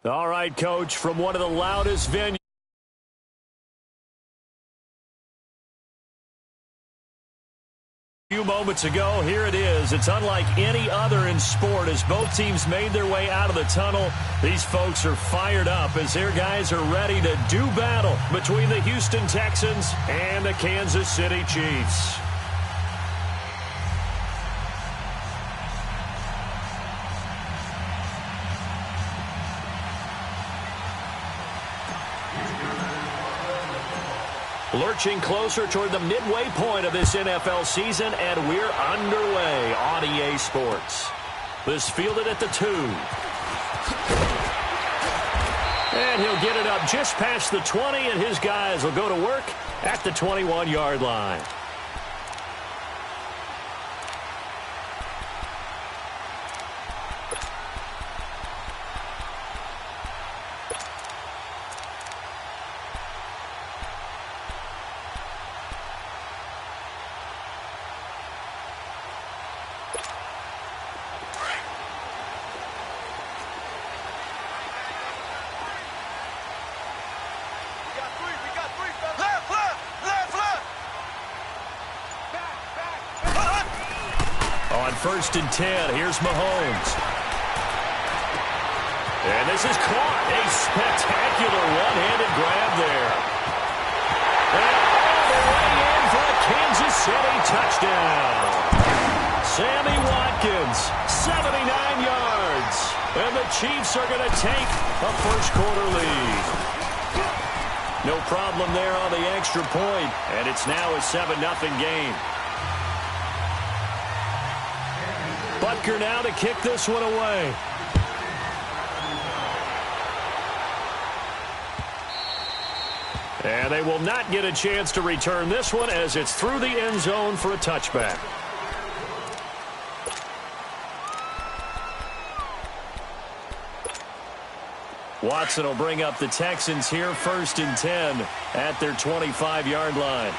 All right, Coach, from one of the loudest venues. A few moments ago, here it is. It's unlike any other in sport as both teams made their way out of the tunnel. These folks are fired up as their guys are ready to do battle between the Houston Texans and the Kansas City Chiefs. Lurching closer toward the midway point of this NFL season, and we're underway on EA Sports. This fielded at the 2. And he'll get it up just past the 20, and his guys will go to work at the 21-yard line. First and 10. Here's Mahomes. And this is caught. A spectacular one-handed grab there. And all the way in for a Kansas City touchdown. Sammy Watkins, 79 yards. And the Chiefs are going to take a first-quarter lead. No problem there on the extra point. And it's now a 7-0 game. Butker now to kick this one away. And they will not get a chance to return this one as it's through the end zone for a touchback. Watson will bring up the Texans here, first and 10 at their 25-yard line.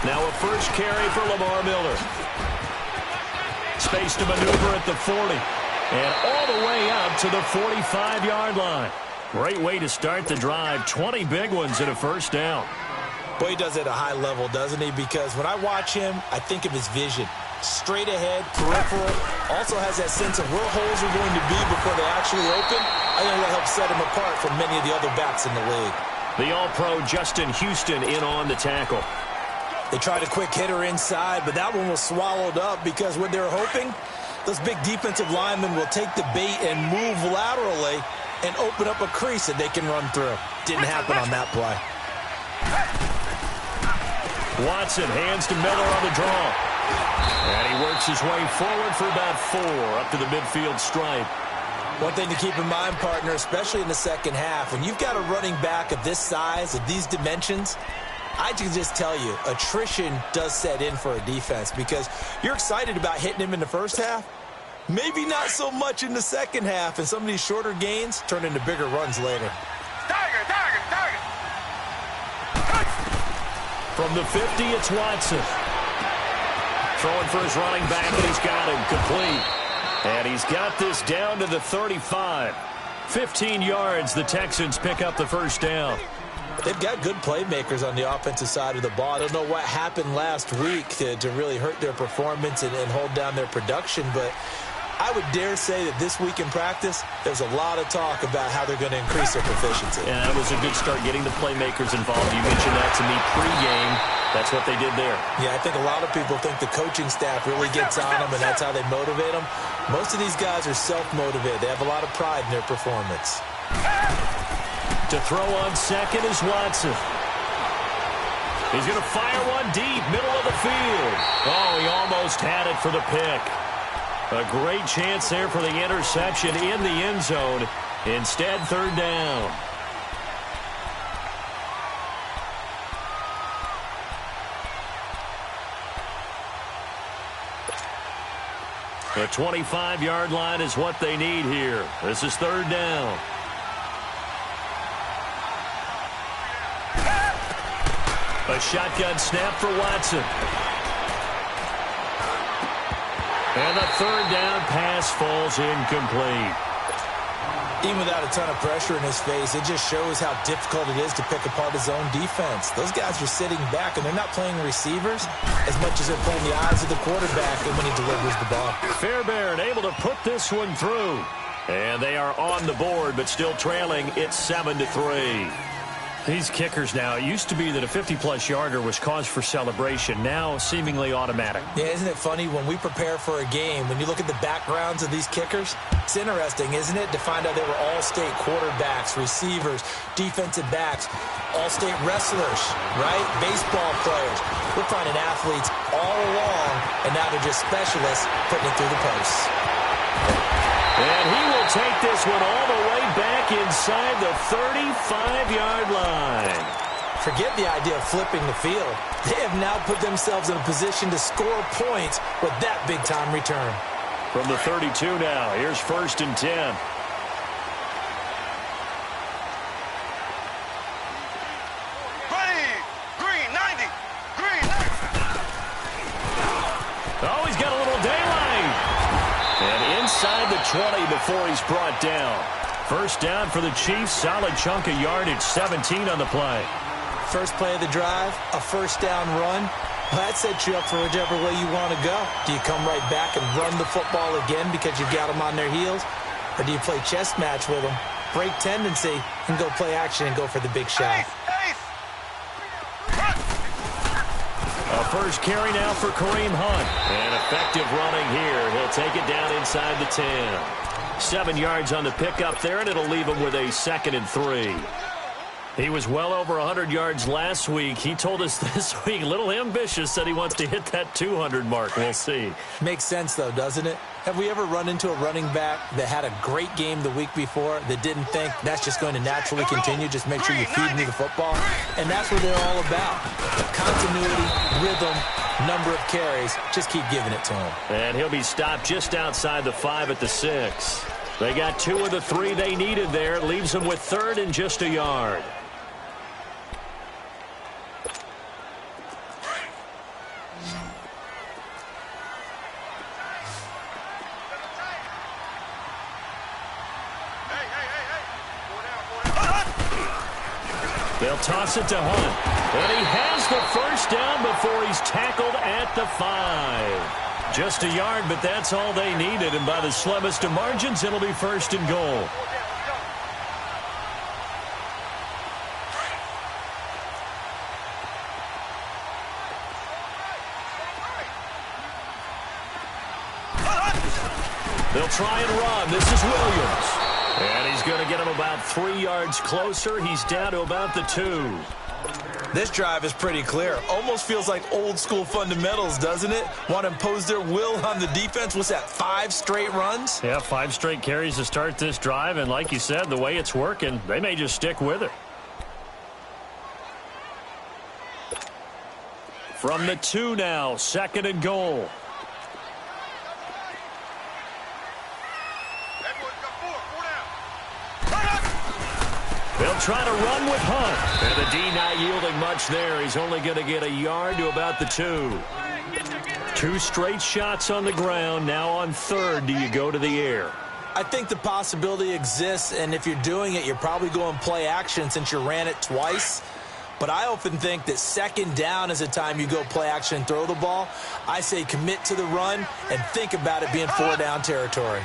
Now a first carry for Lamar Miller. Space to maneuver at the 40. And all the way up to the 45-yard line. Great way to start the drive. 20 big ones and a first down. Boy, he does it at a high level, doesn't he? Because when I watch him, I think of his vision. Straight ahead, peripheral. Also has that sense of where holes are going to be before they actually open. I think that helps set him apart from many of the other backs in the league. The All-Pro Justin Houston in on the tackle. They tried a quick hitter inside, but that one was swallowed up because what they were hoping, those big defensive linemen will take the bait and move laterally and open up a crease that they can run through. Didn't happen on that play. Watson hands to Miller on the draw. And he works his way forward for about 4 up to the midfield stripe. One thing to keep in mind, partner, especially in the second half, when you've got a running back of this size, of these dimensions, I can just tell you, attrition does set in for a defense because you're excited about hitting him in the first half. Maybe not so much in the second half, and some of these shorter gains turn into bigger runs later. Tiger. From the 50, it's Watson. Throwing for his running back, and he's got him complete. And he's got this down to the 35. 15 yards, the Texans pick up the first down. They've got good playmakers on the offensive side of the ball. I don't know what happened last week to really hurt their performance and hold down their production, but I would dare say that this week in practice, there's a lot of talk about how they're going to increase their proficiency. Yeah, that was a good start, getting the playmakers involved. You mentioned that to me pregame. That's what they did there. Yeah, I think a lot of people think the coaching staff really gets on them, and that's how they motivate them. Most of these guys are self-motivated. They have a lot of pride in their performance. To throw on second is Watson. He's going to fire one deep, middle of the field. Oh, he almost had it for the pick. A great chance there for the interception in the end zone. Instead, third down. The 25-yard line is what they need here. This is third down. A shotgun snap for Watson. And the third down pass falls incomplete. Even without a ton of pressure in his face, it just shows how difficult it is to pick apart his own defense. Those guys are sitting back, and they're not playing receivers as much as they're playing the eyes of the quarterback and when he delivers the ball. Fairbairn able to put this one through. And they are on the board, but still trailing. It's 7-3. These kickers now, it used to be that a 50-plus yarder was cause for celebration. Now, seemingly automatic. Yeah, isn't it funny when we prepare for a game, when you look at the backgrounds of these kickers, it's interesting, isn't it, to find out they were all-state quarterbacks, receivers, defensive backs, all-state wrestlers, right? Baseball players. We're finding athletes all along, and now they're just specialists putting it through the posts. And he will take this one all the way back inside the 35-yard line. Forget the idea of flipping the field. They have now put themselves in a position to score points with that big-time return. From the 32 now, here's 1st and 10. Green, 90. Green. Oh, he's got a little daylight. And inside the 20 before he's brought down. First down for the Chiefs. Solid chunk of yardage. 17 on the play. First play of the drive, a first down run. Well, that sets you up for whichever way you want to go. Do you come right back and run the football again because you've got them on their heels? Or do you play chess match with them, break tendency, and go play action and go for the big shot? A first carry now for Kareem Hunt. And effective running here. He'll take it down inside the 10. 7 yards on the pickup there, and it'll leave him with a 2nd and 3. He was well over 100 yards last week. He told us this week, a little ambitious, said he wants to hit that 200 mark. We'll see. Makes sense, though, doesn't it? Have we ever run into a running back that had a great game the week before that didn't think that's just going to naturally continue? Just make sure you feed me the football. And that's what they're all about. Continuity, rhythm, number of carries. Just keep giving it to him. And he'll be stopped just outside the 5 at the 6. They got 2 of the 3 they needed there. Leaves them with 3rd and just a yard. They'll toss it to Hunt. And he has the first down before he's tackled at the 5. Just a yard, but that's all they needed. And by the slimmest of margins, it'll be 1st and goal. They'll try and run. This is Williams. And he's going to get him about 3 yards closer. He's down to about the 2. This drive is pretty clear. Almost feels like old-school fundamentals, doesn't it? Want to impose their will on the defense. What's that, 5 straight runs? Yeah, 5 straight carries to start this drive. And like you said, the way it's working, they may just stick with it. From the 2 now, 2nd and goal. They'll try to run with Hunt. And the D not yielding much there. He's only going to get a yard to about the 2. 2 straight shots on the ground. Now on 3rd, do you go to the air? I think the possibility exists, and if you're doing it, you're probably going play action since you ran it twice. But I often think that 2nd down is the time you go play action and throw the ball. I say commit to the run and think about it being 4 down territory.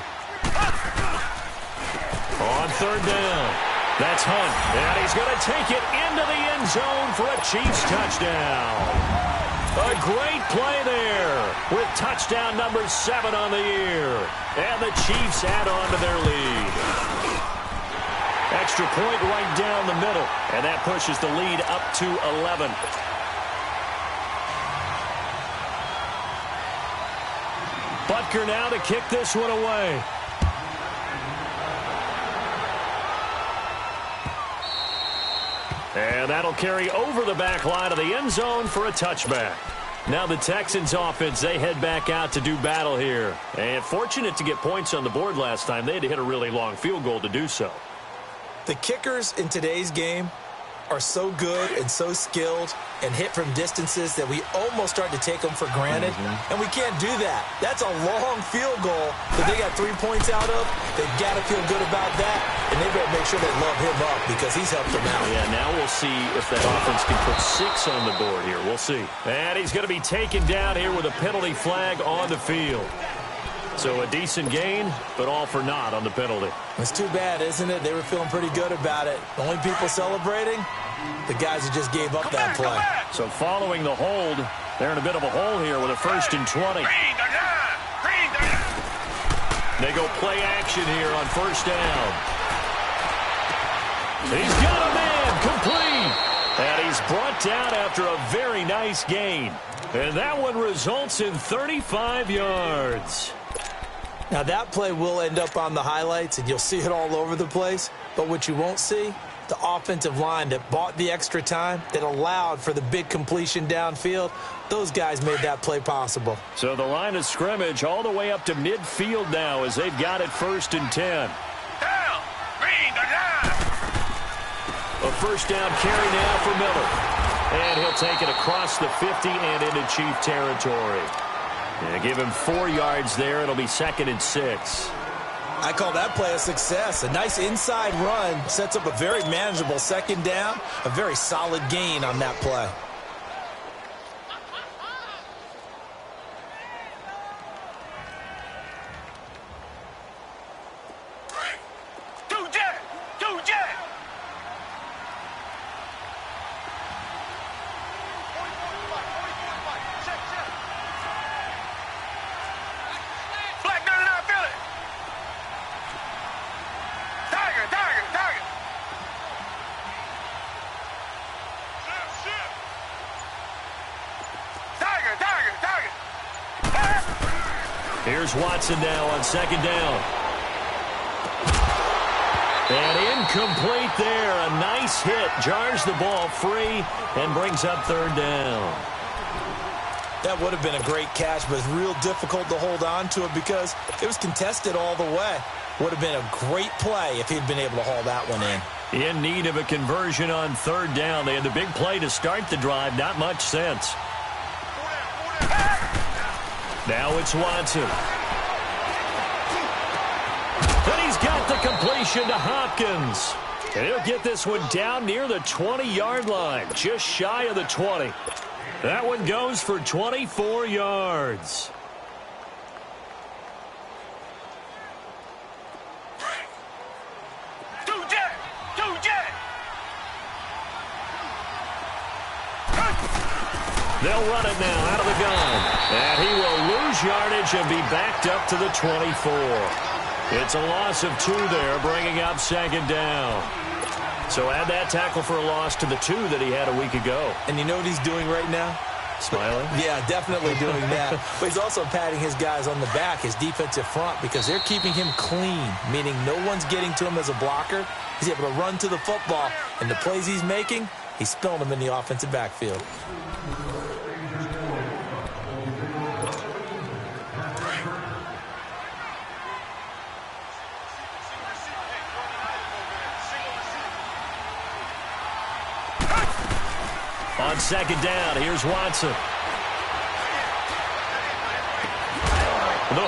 On 3rd down. That's Hunt, and he's going to take it into the end zone for a Chiefs touchdown. A great play there with touchdown number 7 on the year. And the Chiefs add on to their lead. Extra point right down the middle, and that pushes the lead up to 11. Butker now to kick this one away. And that'll carry over the back line of the end zone for a touchback. Now the Texans offense, they head back out to do battle here. And fortunate to get points on the board last time. They had to hit a really long field goal to do so. The kickers in today's game, are so good and so skilled and hit from distances that we almost start to take them for granted, and we can't do that. That's a long field goal that they got 3 points out of. They've got to feel good about that, and they better make sure they love him up because he's helped them out. Yeah, now we'll see if that offense can put 6 on the board here. We'll see. And he's going to be taken down here with a penalty flag on the field. So a decent gain, but all for naught on the penalty. It's too bad, isn't it? They were feeling pretty good about it. The only people celebrating, the guys who just gave up that play. So following the hold, they're in a bit of a hole here with a 1st and 20. They go play action here on 1st down. He's got a man complete. And he's brought down after a very nice gain. And that one results in 35 yards. Now, that play will end up on the highlights, and you'll see it all over the place. But what you won't see, the offensive line that bought the extra time, that allowed for the big completion downfield, those guys made that play possible. So the line of scrimmage all the way up to midfield now as they've got it 1st and 10. A 1st down carry now for Miller. And he'll take it across the 50 and into Chief territory. Yeah, give him 4 yards there. It'll be 2nd and 6. I call that play a success. A nice inside run sets up a very manageable 2nd down. A very solid gain on that play. Here's Watson now on 2nd down. And incomplete there. A nice hit. Jars the ball free and brings up 3rd down. That would have been a great catch, but it's real difficult to hold on to it because it was contested all the way. Would have been a great play if he'd been able to haul that one in. In need of a conversion on 3rd down. They had the big play to start the drive. Not much sense. Now it's Watson. And he's got the completion to Hopkins. And he'll get this one down near the 20-yard line, just shy of the 20. That one goes for 24 yards. They'll run it now out of the gun. And he will lose yardage and be backed up to the 24. It's a loss of 2 there, bringing up 2nd down. So add that tackle for a loss to the 2 that he had a week ago. And you know what he's doing right now? Smiling? Yeah, definitely doing that. But he's also patting his guys on the back, his defensive front, because they're keeping him clean, meaning no one's getting to him as a blocker. He's able to run to the football, and the plays he's making, he's spilling them in the offensive backfield. On 2nd down, here's Watson. The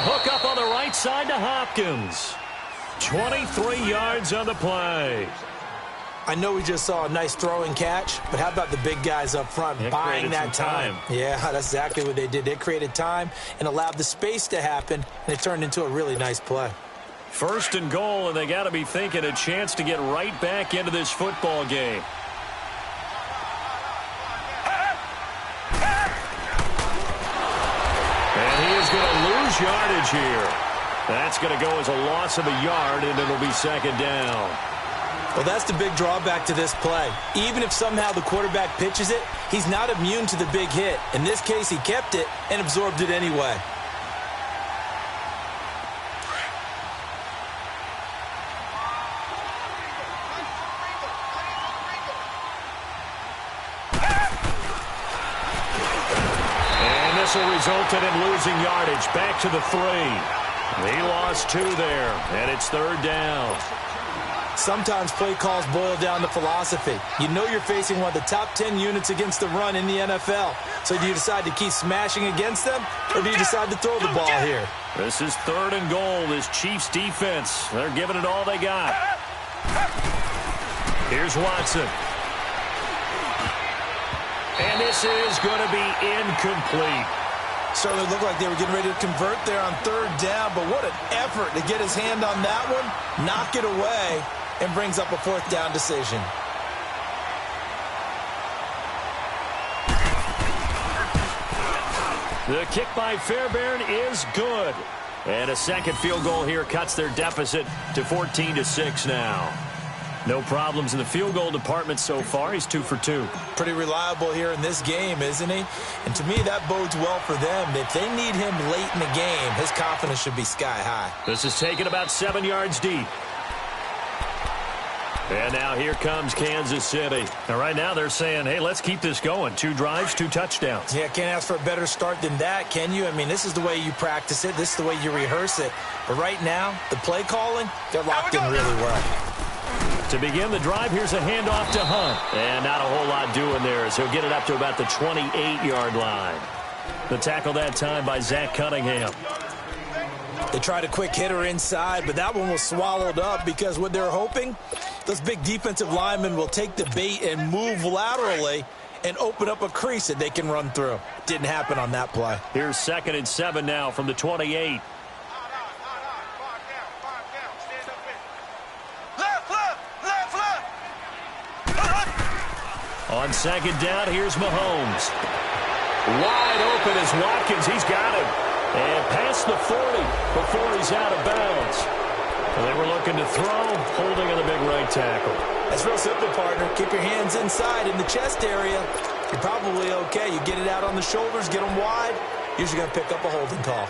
hook up on the right side to Hopkins. 23 yards on the play. I know we just saw a nice throwing catch, but how about the big guys up front buying that time? Yeah, that's exactly what they did. They created time and allowed the space to happen, and it turned into a really nice play. 1st and goal, and they got to be thinking a chance to get right back into this football game. Going to lose yardage here. That's going to go as a loss of a yard, and it'll be 2nd down. Well, that's the big drawback to this play. Even if somehow the quarterback pitches it, he's not immune to the big hit. In this case, he kept it and absorbed it anyway. Will resulted in losing yardage. Back to the 3. He lost 2 there, and it's 3rd down. Sometimes play calls boil down to philosophy. You know you're facing one of the top 10 units against the run in the NFL. So do you decide to keep smashing against them, or do you decide to throw the ball here? This is 3rd and goal. This Chiefs defense, they're giving it all they got. Here's Watson. And this is going to be incomplete. Certainly looked like they were getting ready to convert there on 3rd down, but what an effort to get his hand on that one, knock it away, and brings up a 4th down decision. The kick by Fairbairn is good. And a second field goal here cuts their deficit to 14-6 now. No problems in the field goal department so far. He's 2 for 2. Pretty reliable here in this game, isn't he? And to me, that bodes well for them. If they need him late in the game, his confidence should be sky high. This is taken about 7 yards deep. And now here comes Kansas City. Now right now they're saying, hey, let's keep this going. 2 drives, 2 touchdowns. Yeah, can't ask for a better start than that, can you? I mean, this is the way you practice it. This is the way you rehearse it. But right now, the play calling, they're locked in really well. To begin the drive, here's a handoff to Hunt. And not a whole lot doing there as he'll get it up to about the 28-yard line. The tackle that time by Zach Cunningham. They tried a quick hitter inside, but that one was swallowed up because what they're hoping, those big defensive linemen will take the bait and move laterally and open up a crease that they can run through. Didn't happen on that play. Here's 2nd and 7 now from the 28. On 2nd down, here's Mahomes. Wide open is Watkins. He's got him. And past the 40 before he's out of bounds. And they were looking to throw, holding on the big right tackle. That's real simple, partner. Keep your hands inside in the chest area. You're probably okay. You get it out on the shoulders, get them wide. Usually going to pick up a holding call.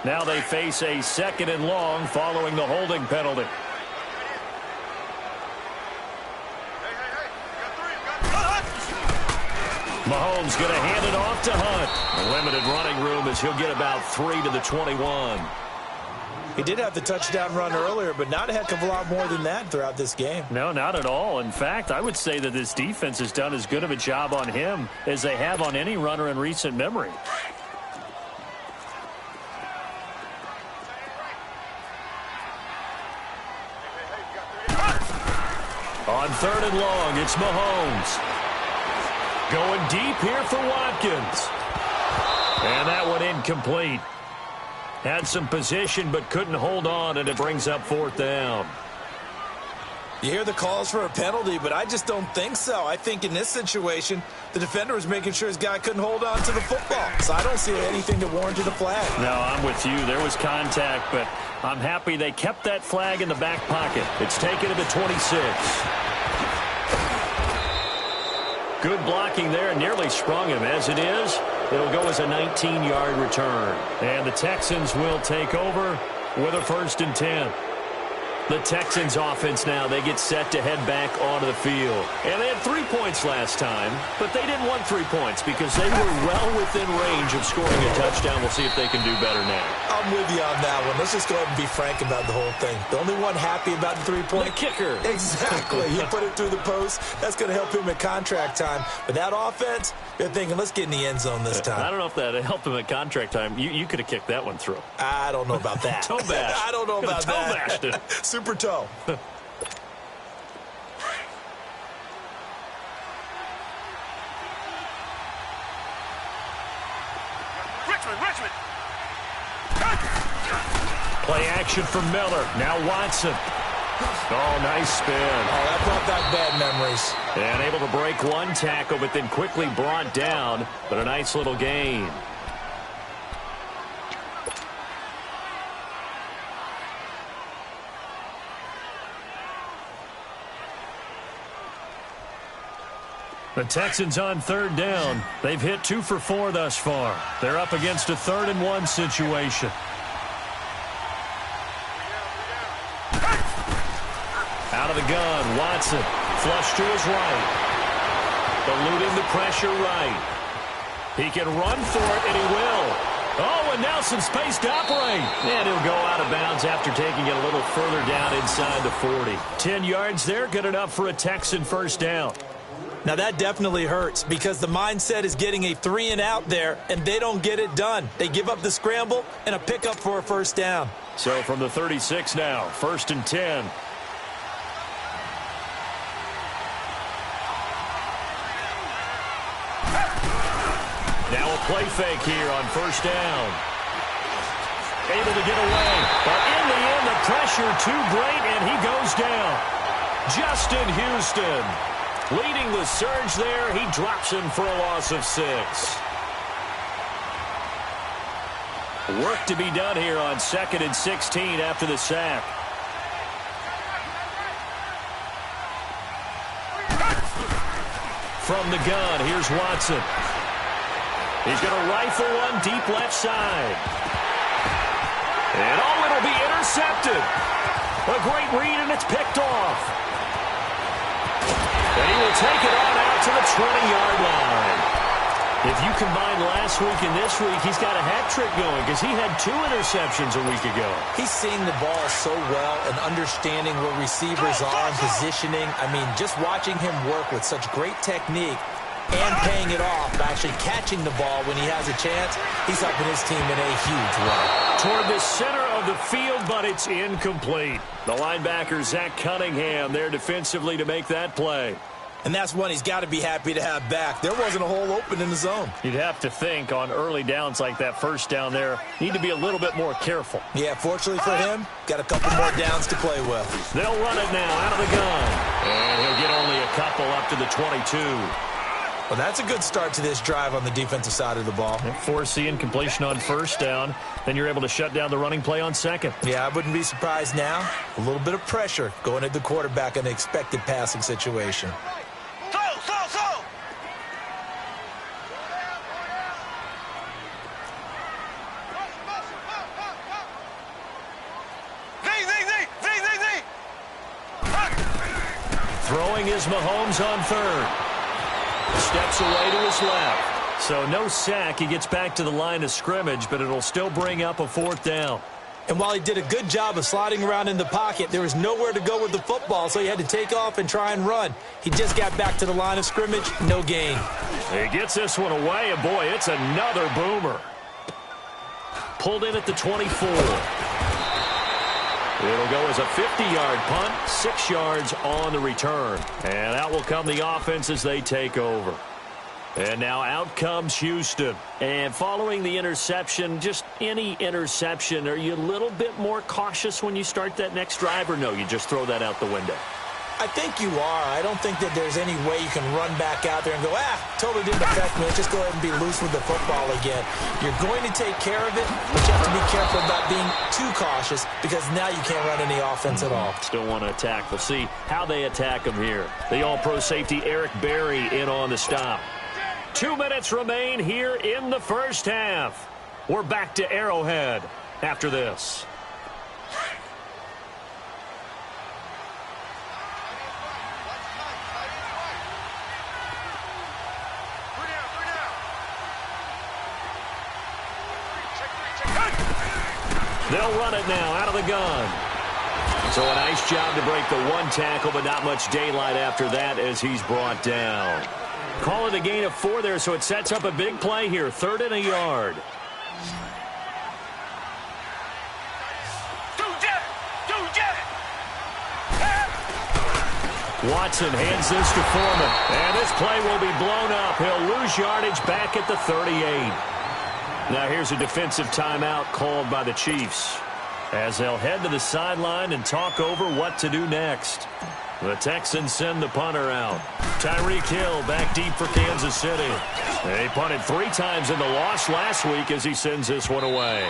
Now they face a 2nd and long following the holding penalty. Mahomes going to hand it off to Hunt. Limited running room as he'll get about 3 to the 21. He did have the touchdown run earlier, but not a heck of a lot more than that throughout this game. No, not at all. In fact, I would say that this defense has done as good of a job on him as they have on any runner in recent memory. On 3rd and long, it's Mahomes. Going deep here for Watkins. And that one incomplete. Had some position but couldn't hold on, and it brings up 4th down. You hear the calls for a penalty, but I just don't think so. I think in this situation, the defender was making sure his guy couldn't hold on to the football. So I don't see anything that warranted a flag. No, I'm with you. There was contact, but I'm happy they kept that flag in the back pocket. It's taken to the 26. Good blocking there, nearly sprung him. As it is, it'll go as a 19-yard return. And the Texans will take over with a 1st and 10. The Texans offense now, they get set to head back onto the field. And they had 3 points last time, but they didn't want 3 points because they were well within range of scoring a touchdown. We'll see if they can do better now. I'm with you on that one. Let's just go ahead and be frank about the whole thing. The only one happy about the 3-point. The kicker. Exactly. He put it through the post. That's going to help him at contract time. But that offense, they're thinking, let's get in the end zone this time. I don't know if that helped him at contract time. You could have kicked that one through. I don't know about that. Toe bash. I don't know about toe that. Bashed it. Super toe. Richmond. Play action from Miller. Now Watson. Oh, nice spin. Oh, that brought back bad memories. And able to break one tackle, but then quickly brought down. But a nice little gain. The Texans on 3rd down. They've hit 2 for 4 thus far. They're up against a 3rd and 1 situation. Out of the gun, Watson. Flush to his right. Eluding the pressure right. He can run for it, and he will. Oh, and now some space to operate. And he'll go out of bounds after taking it a little further down inside the 40. 10 yards there, good enough for a Texan first down. Now, that definitely hurts because the mindset is getting a 3-and-out there, and they don't get it done. They give up the scramble and a pickup for a first down. So from the 36 now, 1st and 10. Now a play fake here on first down. Able to get away, but in the end, the pressure too great, and he goes down. Justin Houston leading the surge there. He drops him for a loss of 6. Work to be done here on 2nd and 16 after the sack. From the gun, here's Watson. He's going to rifle one deep left side. And oh, it'll be intercepted. A great read, and it's picked off. And he will take it on out to the 20-yard line. If you combine last week and this week, he's got a hat trick going because he had 2 interceptions a week ago. He's seeing the ball so well and understanding where receivers are and positioning. I mean, just watching him work with such great technique and paying it off, actually catching the ball when he has a chance, he's helping his team in a huge way. Toward the center of the field, but it's incomplete. The linebacker, Zach Cunningham, there defensively to make that play. And that's one he's got to be happy to have back. There wasn't a hole open in the zone. You'd have to think on early downs like that first down there, need to be a little bit more careful. Yeah, fortunately for him, got a couple more downs to play with. They'll run it now out of the gun. And he'll get only a couple up to the 22. Well, that's a good start to this drive on the defensive side of the ball. Force the incompletion on first down. Then you're able to shut down the running play on second. Yeah, I wouldn't be surprised now. A little bit of pressure going at the quarterback in an expected passing situation. Throwing is Mahomes on third. Steps away to his left. So no sack. He gets back to the line of scrimmage, but it'll still bring up a 4th down. And while he did a good job of sliding around in the pocket, there was nowhere to go with the football, so he had to take off and try and run. He just got back to the line of scrimmage, no gain. He gets this one away, and boy, it's another boomer. Pulled in at the 24. It'll go as a 50-yard punt, 6 yards on the return. And out will come the offense as they take over. And now out comes Houston. And following the interception, just any interception, are you a little bit more cautious when you start that next drive, or no, you just throw that out the window? I think you are. I don't think that there's any way you can run back out there and go, totally didn't affect me. Let's just go ahead and be loose with the football again. You're going to take care of it, but you have to be careful about being too cautious because now you can't run any offense at all. Still want to attack. We'll see how they attack him here. The all-pro safety Eric Berry in on the stop. 2 minutes remain here in the first half. We're back to Arrowhead after this. They'll run it now out of the gun. So a nice job to break the 1 tackle, but not much daylight after that as he's brought down. Call it a gain of 4 there, so it sets up a big play here. 3rd and a yard. Watson hands this to Foreman. And this play will be blown up. He'll lose yardage back at the 38. Now here's a defensive timeout called by the Chiefs as they'll head to the sideline and talk over what to do next. The Texans send the punter out. Tyreek Hill back deep for Kansas City. They punted 3 times in the loss last week as he sends this one away.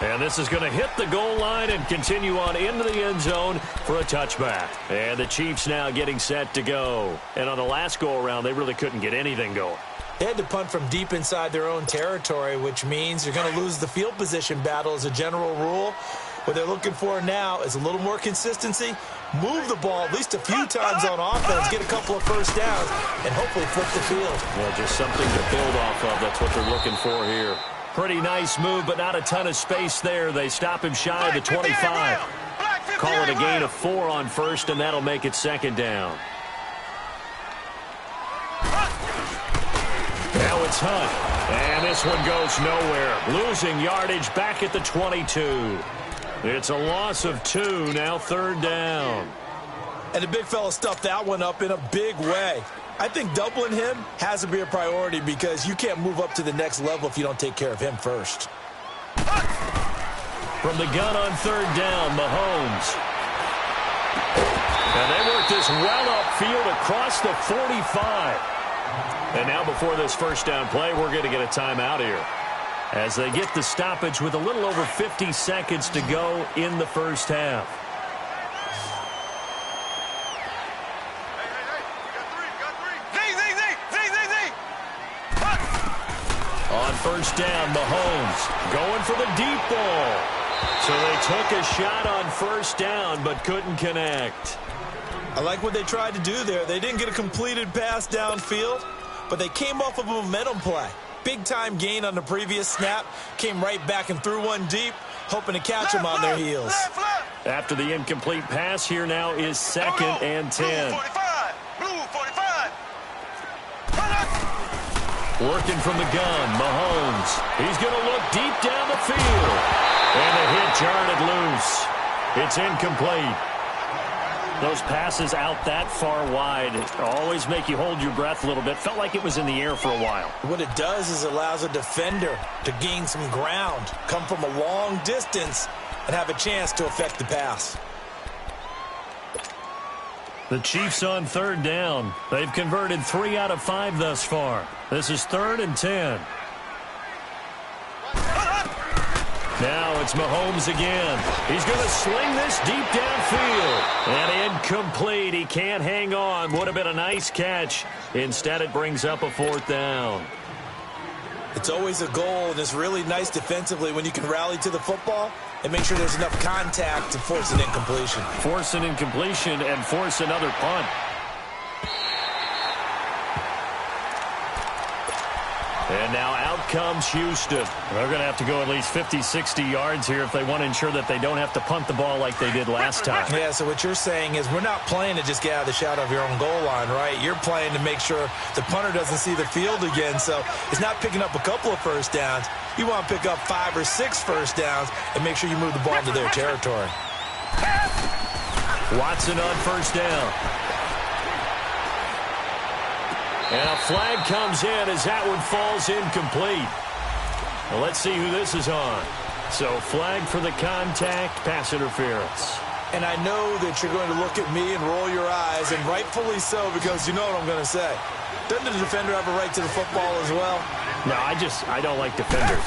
And this is going to hit the goal line and continue on into the end zone for a touchback. And the Chiefs now getting set to go. And on the last go-around, they really couldn't get anything going. They had to punt from deep inside their own territory, which means you're going to lose the field position battle as a general rule. What they're looking for now is a little more consistency, move the ball at least a few times on offense, get a couple of first downs, and hopefully flip the field. Well, just something to build off of. That's what they're looking for here. Pretty nice move, but not a ton of space there. They stop him shy of the 25. Call it a gain of 4 on first, and that'll make it second down. Now it's Hunt. And this one goes nowhere. Losing yardage back at the 22. It's a loss of 2, now third down. And the big fella stuffed that one up in a big way. I think doubling him has to be a priority because you can't move up to the next level if you don't take care of him first. From the gun on third down, Mahomes. And they work this well upfield across the 45. And now before this first down play, we're going to get a timeout here, as they get the stoppage with a little over 50 seconds to go in the first half. On first down, Mahomes going for the deep ball. So they took a shot on first down but couldn't connect. I like what they tried to do there. They didn't get a completed pass downfield, but they came off of a momentum play. Big-time gain on the previous snap. Came right back and threw one deep, hoping to catch them on their heels. After the incomplete pass, here now is second and 10. Working from the gun, Mahomes. He's going to look deep down the field. And the hit jarred it loose. It's incomplete. Those passes out that far wide always make you hold your breath a little bit. Felt like it was in the air for a while. What it does is it allows a defender to gain some ground, come from a long distance, and have a chance to affect the pass. The Chiefs on third down. They've converted 3 out of 5 thus far. This is 3rd and 10. Now it's Mahomes again. He's going to sling this deep downfield. And incomplete. He can't hang on. Would have been a nice catch. Instead, it brings up a 4th down. It's always a goal, and it's really nice defensively when you can rally to the football and make sure there's enough contact to force an incompletion. Force an incompletion and force another punt. And now out comes Houston. They're going to have to go at least 50, 60 yards here if they want to ensure that they don't have to punt the ball like they did last time. Yeah, so what you're saying is we're not playing to just get out of the shadow of your own goal line, right? You're playing to make sure the punter doesn't see the field again. So it's not picking up a couple of first downs. You want to pick up 5 or 6 first downs and make sure you move the ball into their territory. Watson on first down. And a flag comes in as that one falls incomplete. Well, let's see who this is on. So flag for the contact, pass interference. And I know that you're going to look at me and roll your eyes, and rightfully so, because you know what I'm going to say. Doesn't the defender have a right to the football as well? No, I don't like defenders.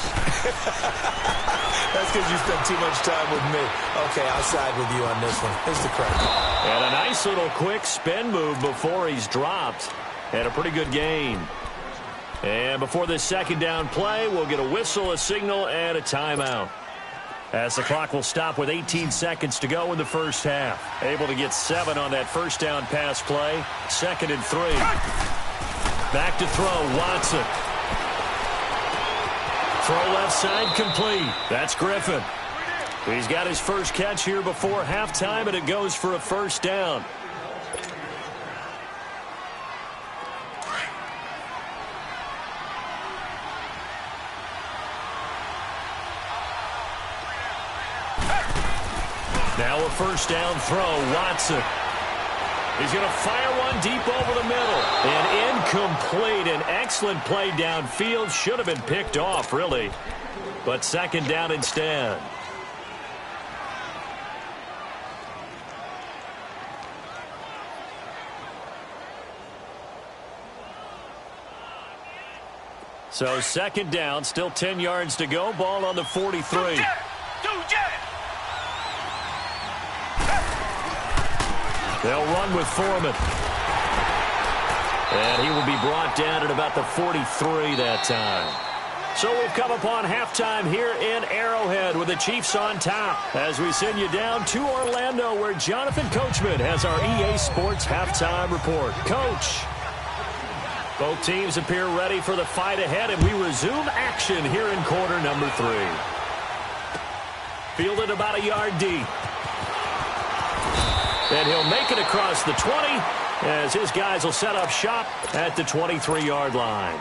That's because you spent too much time with me. Okay, I'll side with you on this one. Here's the credit. And a nice little quick spin move before he's dropped. And a pretty good gain. And before this second down play, we'll get a whistle, a signal, and a timeout. As the clock will stop with 18 seconds to go in the first half. Able to get 7 on that first down pass play. 2nd and 3. Back to throw, Watson. Throw left side complete. That's Griffin. He's got his first catch here before halftime, and it goes for a first down. Now a first down throw, Watson. He's going to fire one deep over the middle. And incomplete. An excellent play downfield. Should have been picked off, really. But second down instead. So second down, still 10 yards to go. Ball on the 43. They'll run with Foreman. And he will be brought down at about the 43 that time. So we've come upon halftime here in Arrowhead with the Chiefs on top as we send you down to Orlando where Jonathan Coachman has our EA Sports halftime report. Coach. Both teams appear ready for the fight ahead, and we resume action here in quarter number 3. Fielded about a yard deep. And he'll make it across the 20 as his guys will set up shop at the 23-yard line.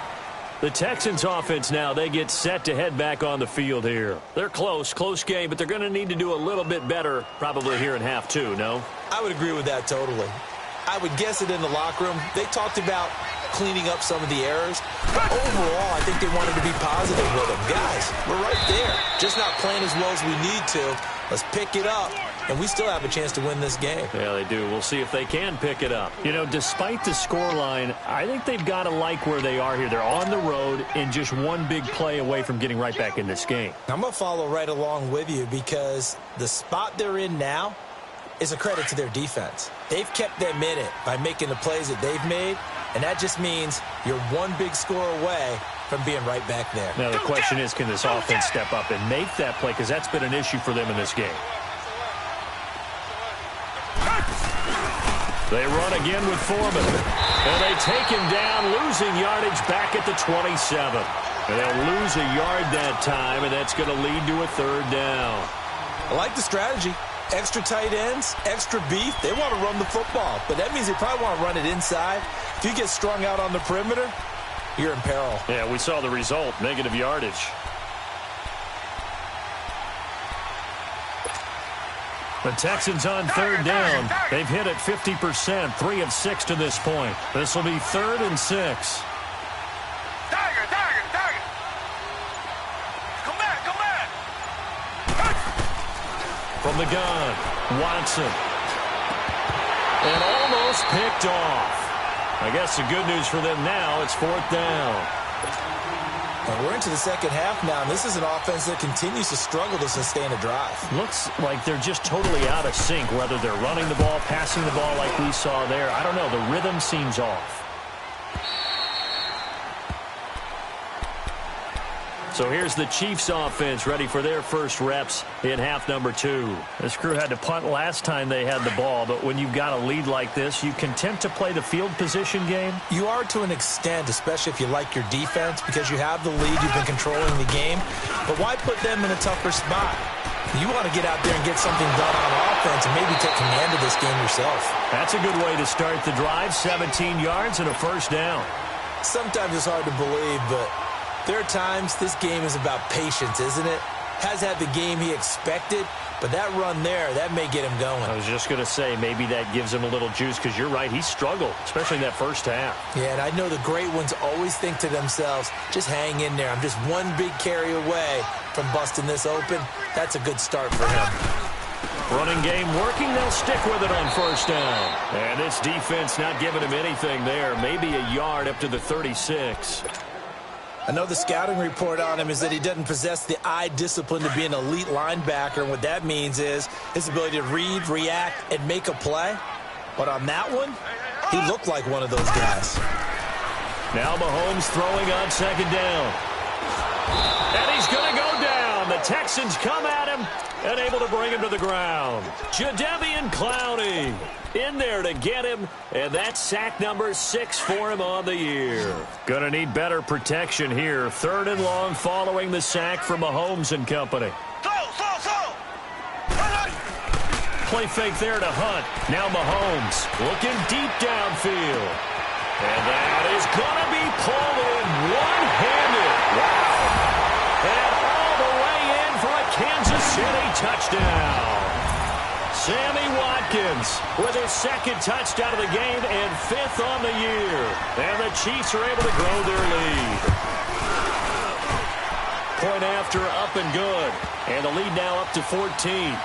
The Texans offense now, they get set to head back on the field here. They're close game, but they're going to need to do a little bit better probably here in half 2, no? I would agree with that totally. I would guess it in the locker room. They talked about cleaning up some of the errors. But overall, I think they wanted to be positive with them. Guys, we're right there. Just not playing as well as we need to. Let's pick it up, and we still have a chance to win this game. Yeah, they do. We'll see if they can pick it up. You know, despite the scoreline, I think they've got to like where they are here. They're on the road and just one big play away from getting right back in this game. I'm going to follow right along with you because the spot they're in now is a credit to their defense. They've kept them in it by making the plays that they've made, and that just means you're one big score away from being right back there. Now, the question is, can this offense step up and make that play? Because that's been an issue for them in this game. They run again with Foreman. And they take him down, losing yardage back at the 27. And they'll lose a yard that time, and that's going to lead to a 3rd down. I like the strategy. Extra tight ends, extra beef. They want to run the football, but that means they probably want to run it inside. If you get strung out on the perimeter, you're in peril. Yeah, we saw the result, negative yardage. The Texans on 3rd down. They've hit it 50%, 3 of 6 to this point. This will be 3rd and 6. From the gun, Watson. And almost picked off. I guess the good news for them now, it's 4th down. And we're into the second half now, and this is an offense that continues to struggle to sustain a drive. Looks like they're just totally out of sync, whether they're running the ball, passing the ball like we saw there. I don't know. The rhythm seems off. So here's the Chiefs offense ready for their first reps in half number 2. This crew had to punt last time they had the ball, but when you've got a lead like this, you content to play the field position game? You are to an extent, especially if you like your defense, because you have the lead, you've been controlling the game. But why put them in a tougher spot? You want to get out there and get something done on offense and maybe take command of this game yourself. That's a good way to start the drive, 17 yards and a 1st down. Sometimes it's hard to believe, but there are times this game is about patience, isn't it? Has had the game he expected, but that run there, that may get him going. I was just going to say, maybe that gives him a little juice, because you're right, he struggled, especially in that first half. Yeah, and I know the great ones always think to themselves, just hang in there. I'm just one big carry away from busting this open. That's a good start for him. Running game working, they'll stick with it on 1st down. And this defense not giving him anything there, maybe a yard up to the 36. I know the scouting report on him is that he doesn't possess the eye discipline to be an elite linebacker, and what that means is his ability to read, react, and make a play. But on that one, he looked like one of those guys. Now Mahomes throwing on 2nd down. And he's going to go down. The Texans come at him and able to bring him to the ground. Jadeveon Clowney in there to get him, and that's sack number 6 for him on the year. Gonna need better protection here. 3rd and long following the sack from Mahomes and company. Play fake there to Hunt. Now Mahomes looking deep downfield. And that is gonna be pulled in one-handed. Wow. And all the way in for a Kansas City touchdown. Sammy Watkins with his 2nd touchdown of the game and 5th on the year. And the Chiefs are able to grow their lead. Point after, up and good. And the lead now up to 14.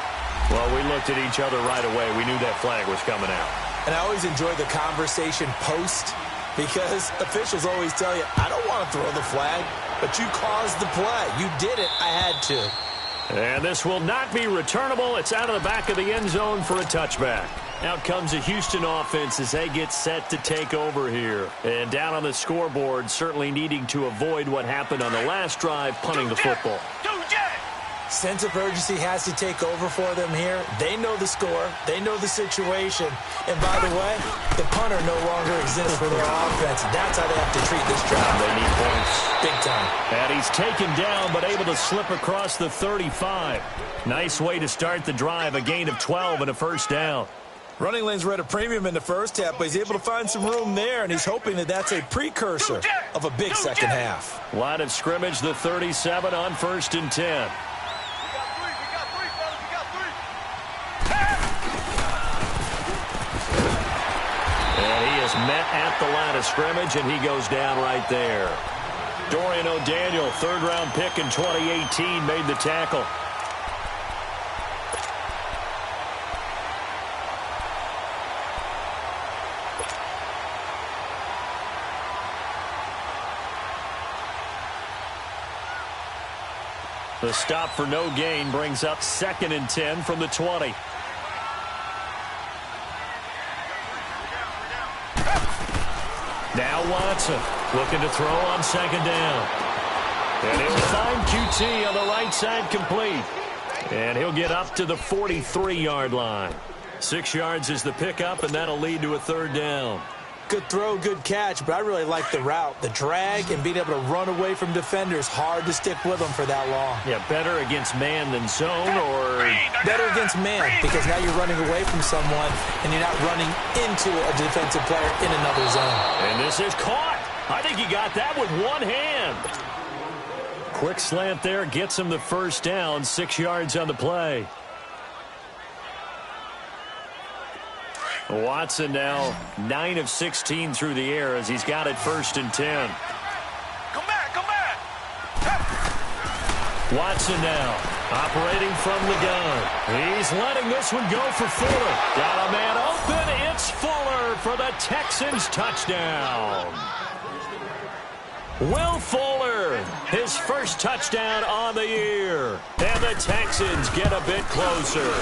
Well, we looked at each other right away. We knew that flag was coming out. And I always enjoy the conversation post, because officials always tell you, I don't want to throw the flag, but you caused the play. You did it. I had to. And this will not be returnable. It's out of the back of the end zone for a touchback. Out comes the Houston offense as they get set to take over here. And down on the scoreboard, certainly needing to avoid what happened on the last drive, punting the football. Sense of urgency has to take over for them here. They know the score. They know the situation. And by the way, the punter no longer exists for their offense. That's how they have to treat this drive. They need points. Big time. And he's taken down, but able to slip across the 35. Nice way to start the drive. A gain of 12 and a first down. Running lanes were at a premium in the first half, but he's able to find some room there, and he's hoping that that's a precursor of a big second half. Line of scrimmage, the 37 on 1st and 10. And he is met at the line of scrimmage, and he goes down right there. Dorian O'Daniel, third-round pick in 2018, made the tackle. The stop for no gain brings up 2nd and 10 from the 20. Now Watson looking to throw on 2nd down. And he'll find QT on the right side complete. And he'll get up to the 43-yard line. 6 yards is the pickup, and that'll lead to a 3rd down. Good throw, good catch, but I really like the route. The drag and being able to run away from defenders, hard to stick with them for that long. Yeah, better against man than zone, or better against man, because now you're running away from someone and you're not running into a defensive player in another zone. And this is caught. I think he got that with one hand. Quick slant there, gets him the first down, 6 yards on the play. Watson now 9 of 16 through the air as he's got it 1st and 10. Come back, come back. Watson now operating from the gun. He's letting this one go for Fuller. Got a man open. It's Fuller for the Texans touchdown. Will Fuller, his first touchdown on the year. And the Texans get a bit closer.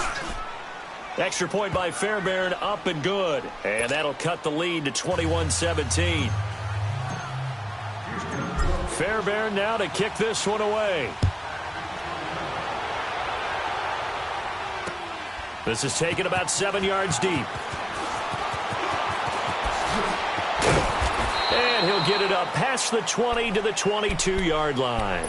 Extra point by Fairbairn, up and good. And that'll cut the lead to 21-17. Fairbairn now to kick this one away. This is taken about 7 yards deep. And he'll get it up past the 20 to the 22-yard line.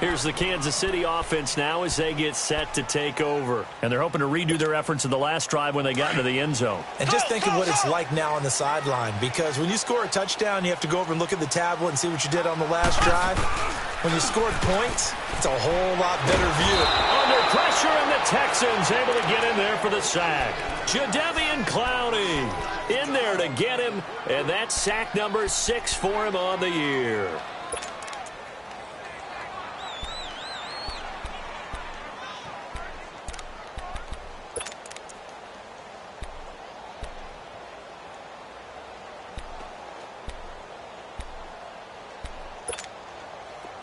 Here's the Kansas City offense now as they get set to take over. And they're hoping to redo their efforts in the last drive when they got into the end zone. And just think of what it's like now on the sideline, because when you score a touchdown, you have to go over and look at the tablet and see what you did on the last drive. When you scored points, it's a whole lot better view. Under pressure, and the Texans able to get in there for the sack. Jadeveon Clowney in there to get him, and that's sack number 6 for him on the year.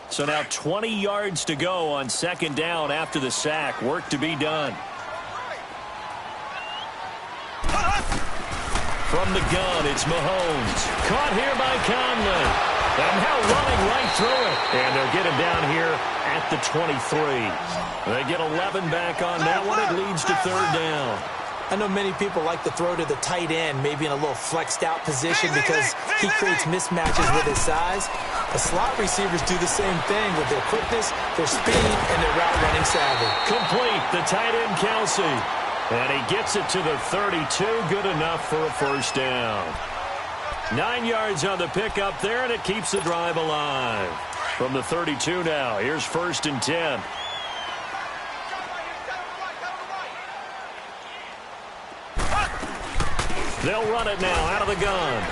So now 20 yards to go on 2nd down after the sack. Work to be done. From the gun, it's Mahomes. Caught here by Conley. And now running right through it. And they'll get him down here at the 23. They get 11 back on that one. It leads to 3rd down. I know many people like to throw to the tight end, maybe in a little flexed out position because he creates mismatches with his size. The slot receivers do the same thing with their quickness, their speed, and their route running savvy. Complete, the tight end Kelsey. And he gets it to the 32, good enough for a first down. 9 yards on the pickup there, and it keeps the drive alive. From the 32 now, here's 1st and 10. They'll run it now out of the gun.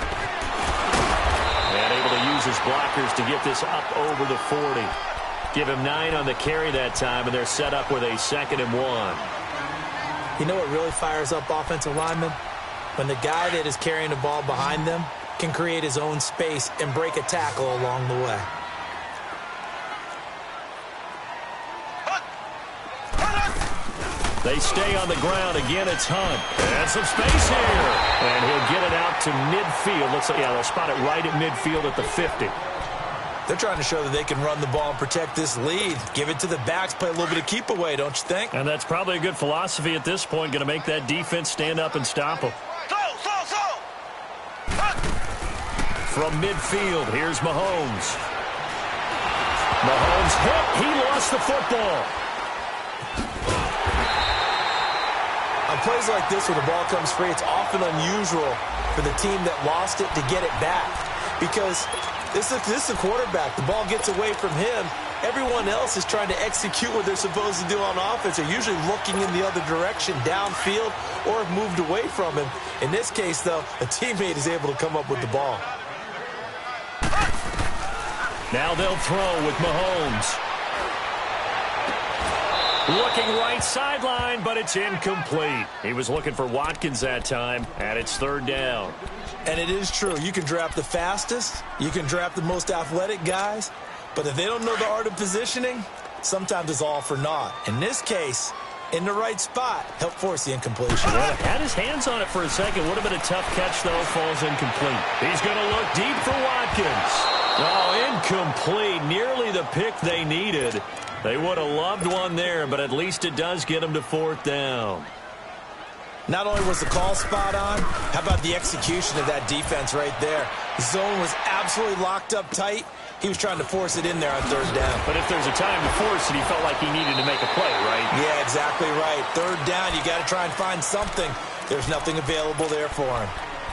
And able to use his blockers to get this up over the 40. Give him 9 on the carry that time, and they're set up with a 2nd and 1. You know what really fires up offensive linemen? When the guy that is carrying the ball behind them can create his own space and break a tackle along the way. They stay on the ground. Again, it's Hunt. And some space here. And he'll get it out to midfield. Looks like, yeah, they'll spot it right at midfield at the 50. They're trying to show that they can run the ball and protect this lead. Give it to the backs, play a little bit of keep away, don't you think? And that's probably a good philosophy at this point, going to make that defense stand up and stop them. From midfield, here's Mahomes. Mahomes hit. He lost the football. On plays like this where the ball comes free, it's often unusual for the team that lost it to get it back. Because this is a quarterback. The ball gets away from him. Everyone else is trying to execute what they're supposed to do on offense. They're usually looking in the other direction, downfield, or have moved away from him. In this case, though, a teammate is able to come up with the ball. Now they'll throw with Mahomes. Looking right sideline, but it's incomplete. He was looking for Watkins that time, and it's third down. And it is true. You can draft the fastest. You can draft the most athletic guys. But if they don't know the art of positioning, sometimes it's all for naught. In this case, in the right spot, help force the incompletion. Well, had his hands on it for a second. Would have been a tough catch, though. Falls incomplete. He's going to look deep for Watkins. Oh, incomplete. Nearly the pick they needed. They would have loved one there, but at least it does get them to fourth down. Not only was the call spot on, how about the execution of that defense right there? The zone was absolutely locked up tight. He was trying to force it in there on third down. But if there's a time to force it, he felt like he needed to make a play, right? Yeah, exactly right. Third down, you got to try and find something. There's nothing available there for him.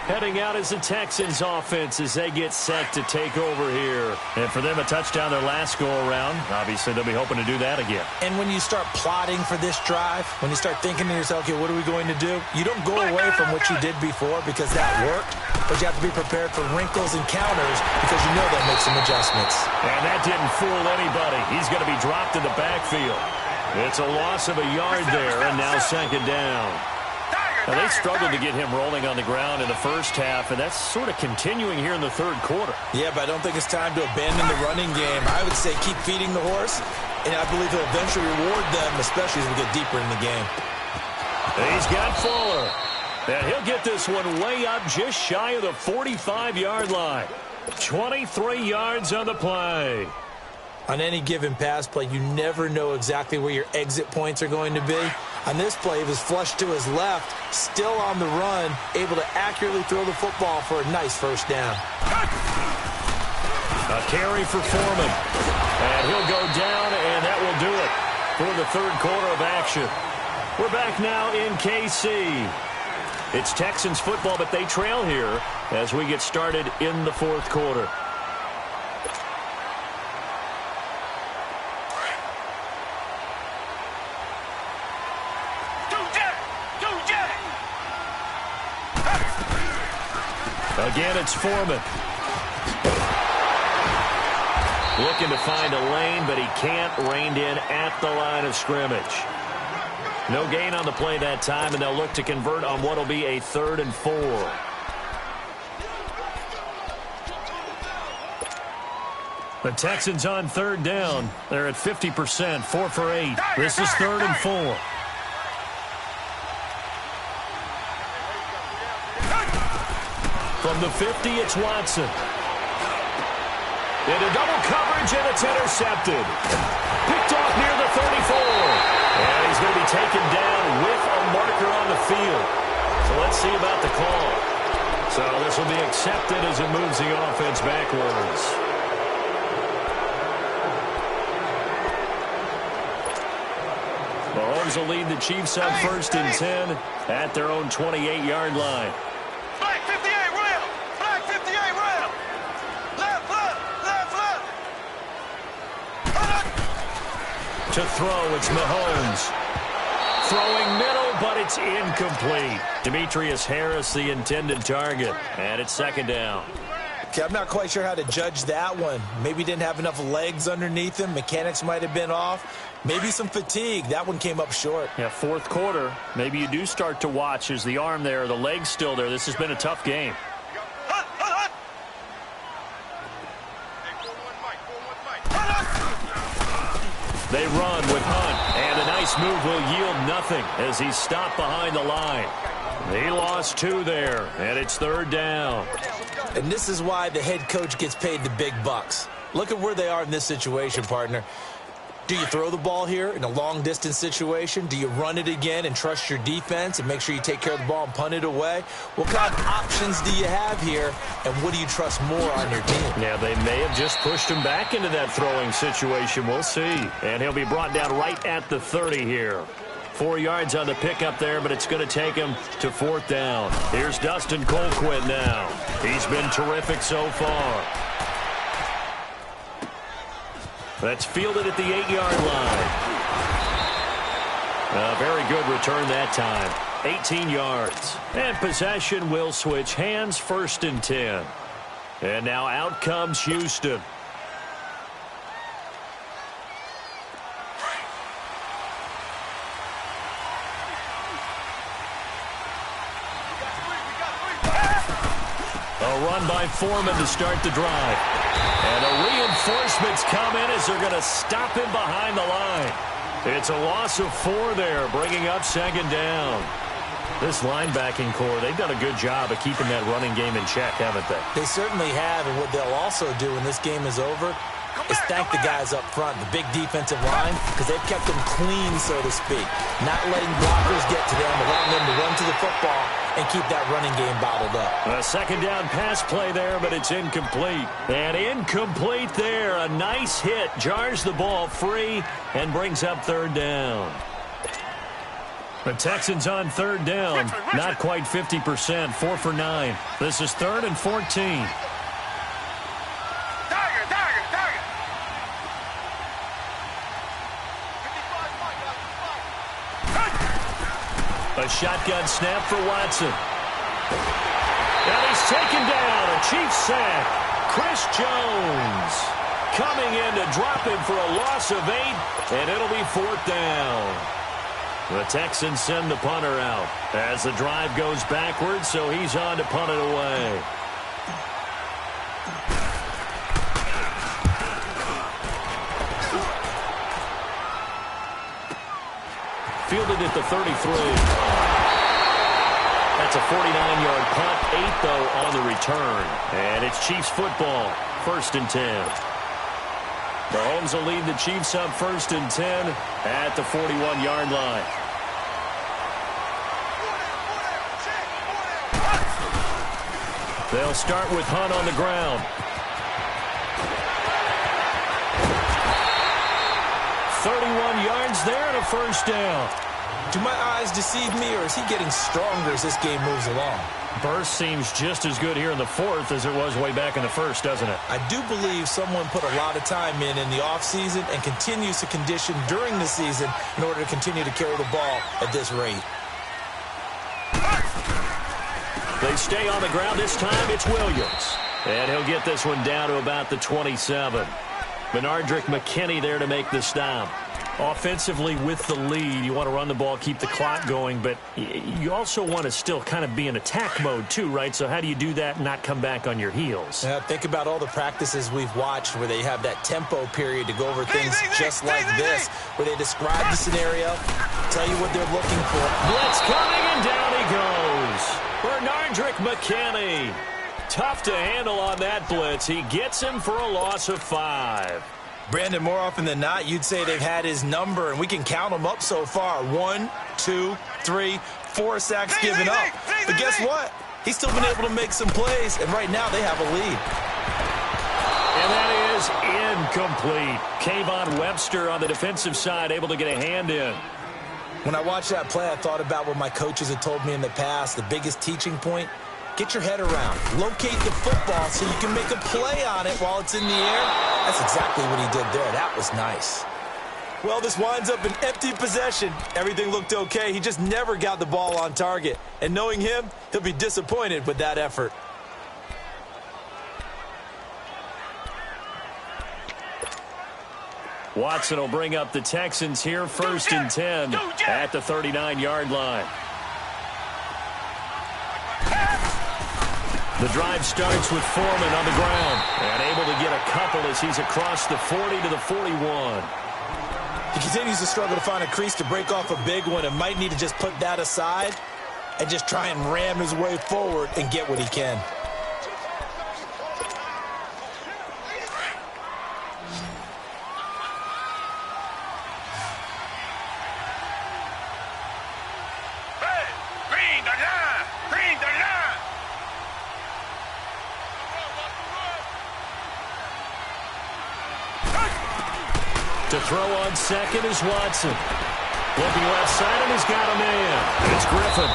Heading out as the Texans offense as they get set to take over here. And for them, a touchdown their last go-around. Obviously, they'll be hoping to do that again. And when you start plotting for this drive, when you start thinking to yourself, okay, what are we going to do? You don't go away from what you did before because that worked, but you have to be prepared for wrinkles and counters because you know they'll make some adjustments. And that didn't fool anybody. He's going to be dropped in the backfield. It's a loss of a yard there, and now second down. Now, they struggled to get him rolling on the ground in the first half, and that's sort of continuing here in the third quarter. Yeah, but I don't think it's time to abandon the running game. I would say keep feeding the horse, and I believe he'll eventually reward them, especially as we get deeper in the game. He's got Fuller. And he'll get this one way up just shy of the 45-yard line. 23 yards on the play. On any given pass play, you never know exactly where your exit points are going to be. On this play, he was flushed to his left, still on the run, able to accurately throw the football for a nice first down. A carry for Foreman. And he'll go down, and that will do it for the third quarter of action. We're back now in KC. It's Texans football, but they trail here as we get started in the fourth quarter. Again, it's Foreman. Looking to find a lane, but he can't. Reined in at the line of scrimmage. No gain on the play that time, and they'll look to convert on what will be a 3rd and 4. The Texans on third down. They're at 50%, 4 for 8. This is 3rd and 4. From the 50, it's Watson. Into double coverage, and it's intercepted. Picked off near the 34. And he's going to be taken down with a marker on the field. So let's see about the call. So this will be accepted as it moves the offense backwards. Mahomes will lead the Chiefs on 1st and 10 at their own 28-yard line. Black 58, rail! Black 58, rail! Left, left, left, left! To throw, it's Mahomes. Throwing middle, but it's incomplete. Demetrius Harris, the intended target. And it's second down. Okay, I'm not quite sure how to judge that one. Maybe didn't have enough legs underneath him. Mechanics might have been off. Maybe some fatigue. That one came up short. Yeah, fourth quarter. Maybe you do start to watch. Is the arm there, the leg's still there? This has been a tough game. They run with Hunt, and a nice move will yield nothing as he's stopped behind the line. He lost 2 there, and it's third down. And this is why the head coach gets paid the big bucks. Look at where they are in this situation, partner. Do you throw the ball here in a long-distance situation? Do you run it again and trust your defense and make sure you take care of the ball and punt it away? What kind of options do you have here, and what do you trust more on your team? Yeah, they may have just pushed him back into that throwing situation. We'll see. And he'll be brought down right at the 30 here. 4 yards on the pickup there, but it's going to take him to 4th down. Here's Dustin Colquitt now. He's been terrific so far. That's fielded at the 8-yard line. A very good return that time. 18 yards. And possession will switch hands, 1st and 10. And now out comes Houston. A run by Foreman to start the drive. And the reinforcements come in as they're going to stop him behind the line. It's a loss of 4 there, bringing up 2nd down. This linebacking core, they've done a good job of keeping that running game in check, haven't they? They certainly have, and what they'll also do when this game is over is thank the guys up front, the big defensive line, because they've kept them clean, so to speak. Not letting blockers get to them, allowing them to run to the football and keep that running game bottled up. A 2nd down pass play there, but it's incomplete. And incomplete there. A nice hit. Jars the ball free and brings up 3rd down. The Texans on 3rd down. Not quite 50%. 4 for 9. This is 3rd and 14. A shotgun snap for Watson. And he's taken down. A Chiefs sack. Chris Jones coming in to drop him for a loss of 8, and it'll be 4th down. The Texans send the punter out as the drive goes backwards, so he's on to punt it away. Fielded at the 33. That's a 49-yard punt, 8 though on the return. And it's Chiefs football, 1st and 10. Mahomes will lead the Chiefs up 1st and 10 at the 41-yard line. They'll start with Hunt on the ground. 31 yards there and a 1st down. Do my eyes deceive me, or is he getting stronger as this game moves along? Burst seems just as good here in the 4th as it was way back in the 1st, doesn't it? I do believe someone put a lot of time in the offseason and continues to condition during the season in order to continue to carry the ball at this rate. They stay on the ground. This time it's Williams. And he'll get this one down to about the 27. Benardrick McKinney there to make the stop. Offensively with the lead, you want to run the ball, keep the clock going, but you also want to still kind of be in attack mode too, right? So how do you do that and not come back on your heels? Think about all the practices we've watched where they have that tempo period to go over things just like this, where they describe the scenario, tell you what they're looking for. Blitz coming, and down he goes. Benardrick McKinney. Tough to handle on that blitz. He gets him for a loss of 5. Brandon, more often than not, you'd say they've had his number, and we can count them up so far. 1, 2, 3, 4 sacks given up. But guess what? He's still been able to make some plays, and right now they have a lead. And that is incomplete. Kayvon Webster on the defensive side able to get a hand in. When I watched that play, I thought about what my coaches had told me in the past. The biggest teaching point, get your head around. Locate the football so you can make a play on it while it's in the air. That's exactly what he did there. That was nice. Well, this winds up an empty possession. Everything looked okay. He just never got the ball on target. And knowing him, he'll be disappointed with that effort. Watson will bring up the Texans here, 1st and 10 at the 39-yard line. The drive starts with Foreman on the ground and able to get a couple as he's across the 40 to the 41. He continues to struggle to find a crease to break off a big one and might need to just put that aside and just try and ram his way forward and get what he can. To throw on second is Watson. Looking left side, and he's got a man. It's Griffin.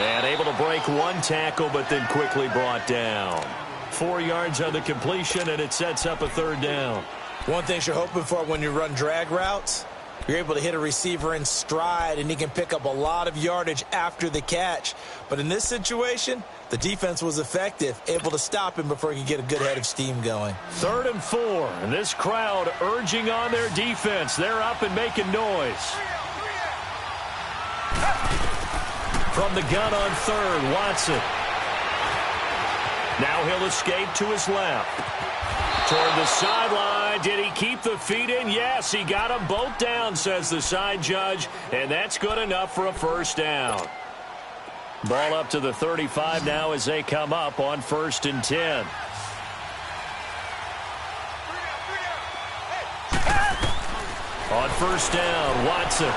And able to break one tackle, but then quickly brought down. 4 yards on the completion, and it sets up a third down. One thing you're hoping for when you run drag routes, you're able to hit a receiver in stride, and he can pick up a lot of yardage after the catch. But in this situation, the defense was effective, able to stop him before he could get a good head of steam going. 3rd and 4, and this crowd urging on their defense. They're up and making noise. From the gun on 3rd, Watson. Now he'll escape to his left. Toward the sideline. Did he keep the feet in? Yes, he got them both down, says the side judge, and that's good enough for a first down. Ball up to the 35 now as they come up on 1st and 10. On 1st down, Watson.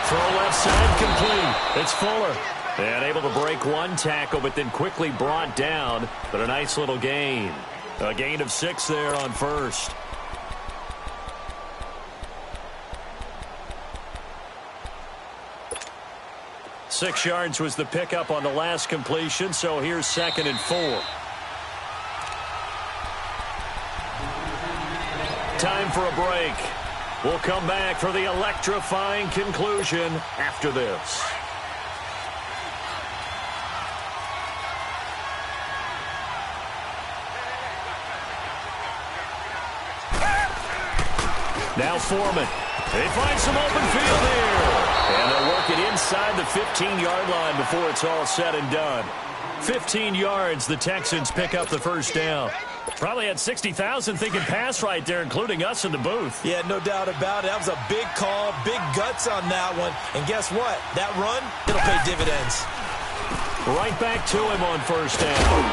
Throw left side complete. It's Fuller. And able to break one tackle, but then quickly brought down. But a nice little gain. A gain of 6 there on 1st. Six yards was the pickup on the last completion, so here's 2nd and 4. Time for a break. We'll come back for the electrifying conclusion after this. Now Foreman. They find some open field here. And they'll work it inside the 15-yard line before it's all said and done. 15 yards, the Texans pick up the first down. Probably had 60,000 thinking pass right there, including us in the booth. Yeah, no doubt about it. That was a big call, big guts on that one. And guess what? That run, it'll pay dividends. Right back to him on 1st down.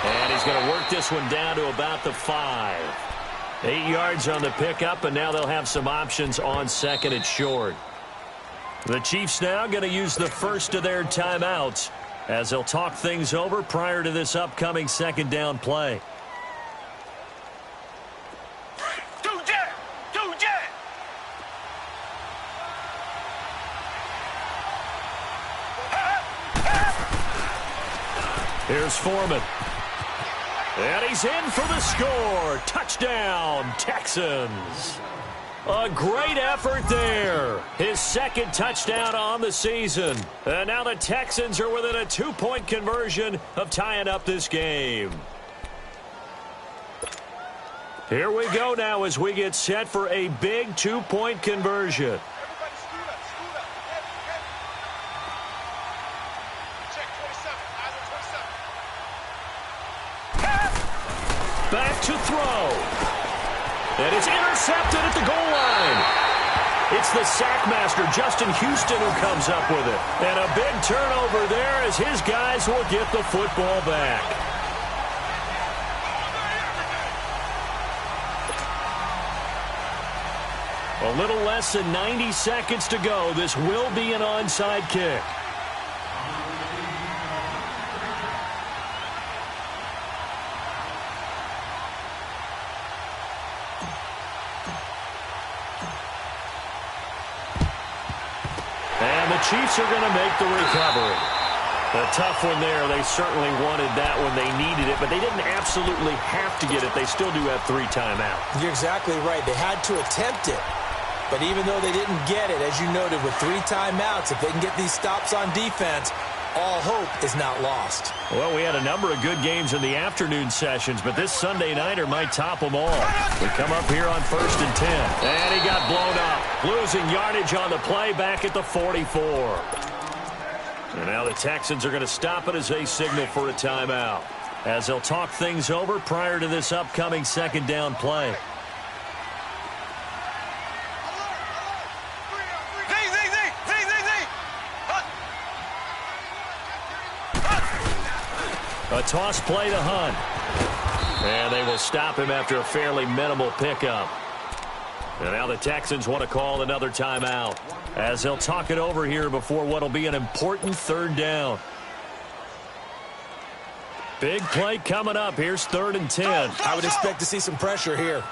And he's going to work this one down to about the 5. 8 yards on the pickup, and now they'll have some options on 2nd and short. The Chiefs now going to use the first of their timeouts as they'll talk things over prior to this upcoming 2nd down play. Here's Foreman. And he's in for the score. Touchdown, Texans. A great effort there. His 2nd touchdown on the season. And now the Texans are within a 2-point conversion of tying up this game. Here we go now as we get set for a big 2-point conversion. Back to throw. And it's intercepted at the goal line. It's the sackmaster, Justin Houston, who comes up with it. And a big turnover there as his guys will get the football back. A little less than 90 seconds to go. This will be an onside kick. Chiefs are going to make the recovery. A tough one there. They certainly wanted that one. They needed it, but they didn't absolutely have to get it. They still do have 3 timeouts. You're exactly right. They had to attempt it. But even though they didn't get it, as you noted, with 3 timeouts, if they can get these stops on defense, all hope is not lost. Well, we had a number of good games in the afternoon sessions, but this Sunday nighter might top them all. We come up here on 1st and 10. And he got blown up, losing yardage on the play back at the 44. And now the Texans are going to stop it as they signal for a timeout, as they'll talk things over prior to this upcoming 2nd down play. A toss play to Hunt. And they will stop him after a fairly minimal pickup. And now the Texans want to call another timeout, as they'll talk it over here before what will be an important 3rd down. Big play coming up. Here's 3rd and 10. I would expect to see some pressure here.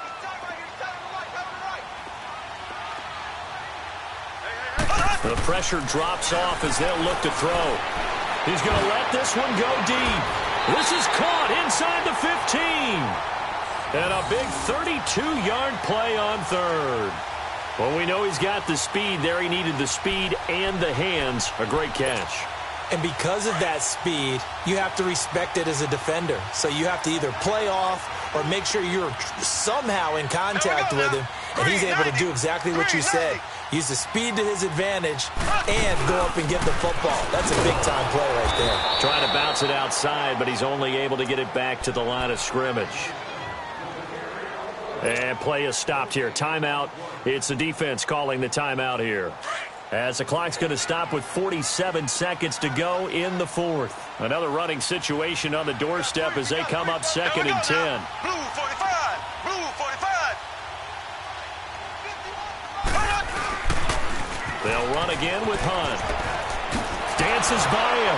The pressure drops off as they'll look to throw. He's going to let this one go deep. This is caught inside the 15. And a big 32-yard play on third. Well, we know he's got the speed there. He needed the speed and the hands. A great catch. And because of that speed, you have to respect it as a defender. So you have to either play off or make sure you're somehow in contact with him. And he's able to do exactly what you said. Use the speed to his advantage and go up and get the football. That's a big-time play right there. Trying to bounce it outside, but he's only able to get it back to the line of scrimmage. And play is stopped here. Timeout. It's the defense calling the timeout here. As the clock's going to stop with 47 seconds to go in the fourth. Another running situation on the doorstep as they come up 2nd and 10. Blue 45. Blue 45. They'll run again with Hunt. Dances by him.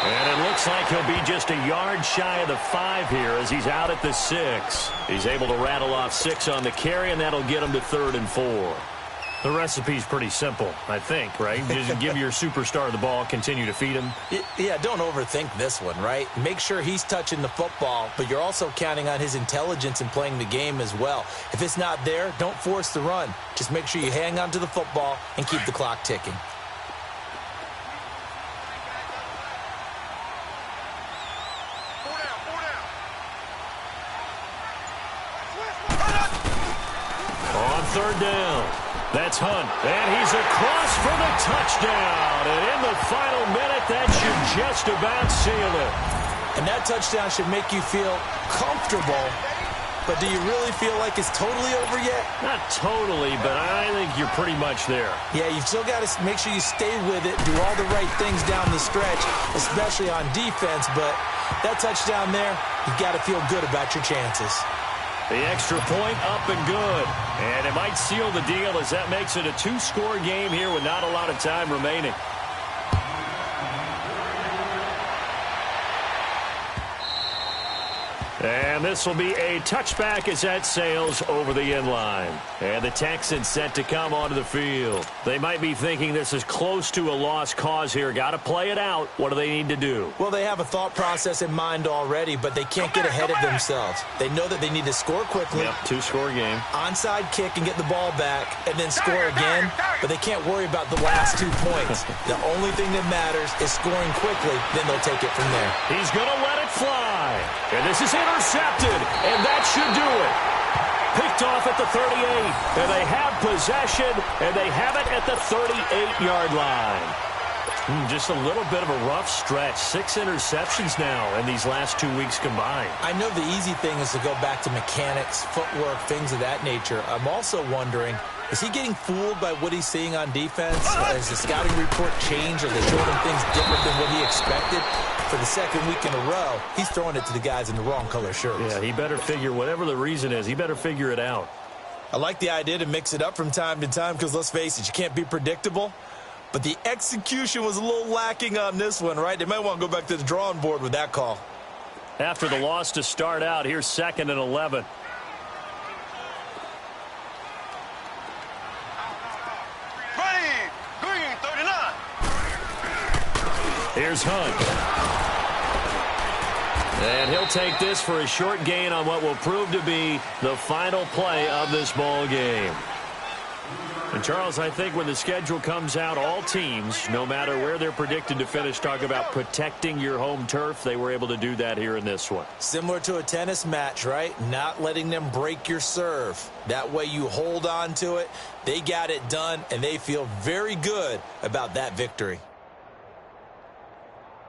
And it looks like he'll be just a yard shy of the 5 here as he's out at the 6. He's able to rattle off 6 on the carry, and that'll get him to 3rd and 4. The recipe's pretty simple, I think, right? Just give your superstar the ball, continue to feed him. Yeah, don't overthink this one, right? Make sure he's touching the football, but you're also counting on his intelligence in playing the game as well. If it's not there, don't force the run. Just make sure you hang on to the football and keep the clock ticking. On 3rd down. That's Hunt, and he's across for the touchdown. And in the final minute, that should just about seal it. And that touchdown should make you feel comfortable, but do you really feel like it's totally over yet? Not totally, but I think you're pretty much there. Yeah, you've still got to make sure you stay with it, do all the right things down the stretch, especially on defense, but that touchdown there, you've got to feel good about your chances. The extra point up and good. And it might seal the deal as that makes it a 2-score game here with not a lot of time remaining. And this will be a touchback as that sails over the end line. And the Texans set to come onto the field. They might be thinking this is close to a lost cause here. Got to play it out. What do they need to do? Well, they have a thought process in mind already, but they can't get ahead of themselves. They know that they need to score quickly. Yep, 2-score game. Onside kick and get the ball back, and then score again. But they can't worry about the last 2 points. The only thing that matters is scoring quickly. Then they'll take it from there. He's going to let it fly. And this is intercepted, and that should do it. Picked off at the 38, and they have possession, and they have it at the 38-yard line. Just a little bit of a rough stretch. 6 interceptions now in these last 2 weeks combined. I know the easy thing is to go back to mechanics, footwork, things of that nature. I'm also wondering, is he getting fooled by what he's seeing on defense? Has the scouting report changed? Are they showing him things different than what he expected? For the 2nd week in a row, he's throwing it to the guys in the wrong color shirts. Yeah, he better figure, whatever the reason is, he better figure it out. I like the idea to mix it up from time to time because, let's face it, you can't be predictable. But the execution was a little lacking on this one, right? They might want to go back to the drawing board with that call. After the loss to start out, here's 2nd and 11. Ready. Green 39. Here's Hunt. And he'll take this for a short gain on what will prove to be the final play of this ball game. And, Charles, I think when the schedule comes out, all teams, no matter where they're predicted to finish, talk about protecting your home turf. They were able to do that here in this one. Similar to a tennis match, right? Not letting them break your serve. That way you hold on to it. They got it done, and they feel very good about that victory.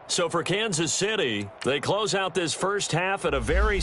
So for Kansas City, they close out this first half at a very